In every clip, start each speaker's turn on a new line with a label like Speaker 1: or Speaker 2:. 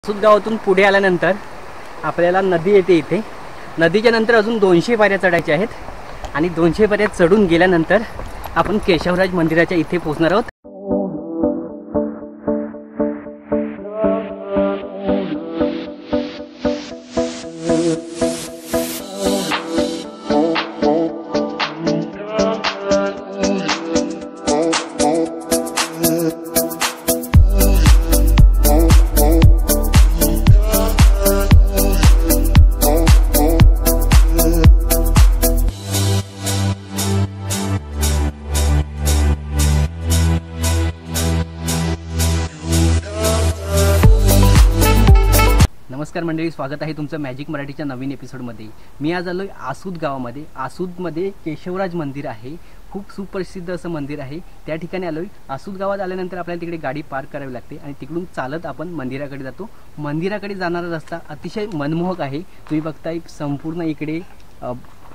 Speaker 1: गावातून पुढे आल्यानंतर आपल्याला नदी येते. इथे नदीच्या नंतर अजून 200 पायऱ्या चढायच्या आहेत आणि 200 पायऱ्या चढून गेल्यानंतर आपण केशवराज मंदिराच्या इथे पोहोचणार आहोत. नमस्कार मंडळी, स्वागत आहे तुमचं मॅजिक मराठीच्या नवीन एपिसोडमध्ये. मी आज आलो आहे आसूद गावामध्ये. आसूदमध्ये केशवराज मंदिर आहे. खूप सुप्रसिद्ध असं मंदिर आहे. त्या ठिकाणी आलो आहे. आसूद गावात आल्यानंतर आपल्याला तिकडे गाडी पार्क करावी लागते आणि तिकडून चालत आपण मंदिराकडे जातो. मंदिराकडे जाणारा रस्ता अतिशय मनमोहक आहे. तुम्ही बघताय संपूर्ण इकडे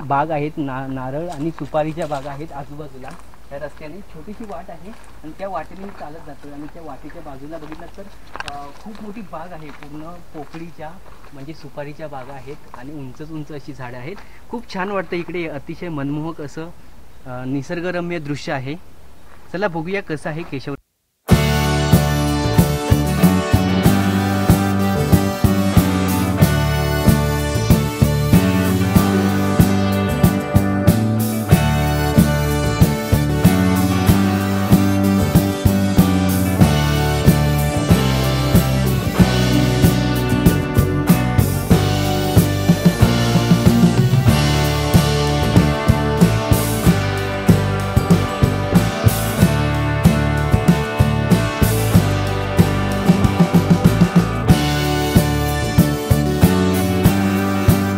Speaker 1: बाग आहेत, नारळ आणि सुपारीच्या बागा आहेत आजूबाजूला. त्या रस्त्याने छोटीशी वाट आहे आणि त्या वाटेने मी चालत जातो आणि त्या वाटेच्या बाजूला बघितलं तर खूप मोठी बाग आहे. पूर्ण पोकळीच्या म्हणजे सुपारीच्या बागा आहेत आणि उंच अशी झाडं आहेत. खूप छान वाटतं इकडे. अतिशय मनमोहक असं निसर्गरम्य दृश्य आहे. चला बघूया कसं आहे केशव.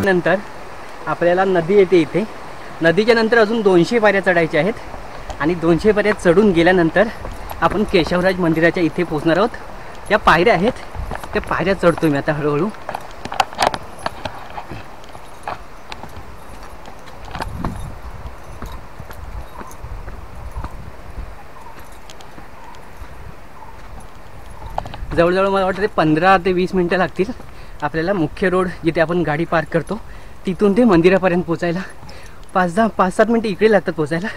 Speaker 1: नंतर आपल्याला नदी येते. इथे नदीच्या नंतर अजून 200 पायऱ्या चढायच्या आहेत आणि 200 पायऱ्या चढून गेल्यानंतर आपण केशवराज मंदिराच्या इथे पोहोचणार आहोत. या पायऱ्या आहेत, त्या पायऱ्या चढतो मी आता हळूहळू. जवळजवळ मला वाटतं 15 ते 20 मिनटं लागतील आपल्याला. मुख्य रोड जिथे आपण गाडी पार्क करतो तिथून ते मंदिरापर्यंत पोचायला 5-7 मिनटं इकडे लागतात पोचायला.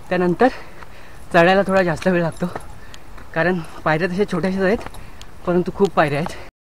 Speaker 1: त्यानंतर चढायला थोडा जास्त वेळ लागतो कारण पायऱ्या तशा छोट्याशाच आहेत परंतु खूप पायऱ्या आहेत.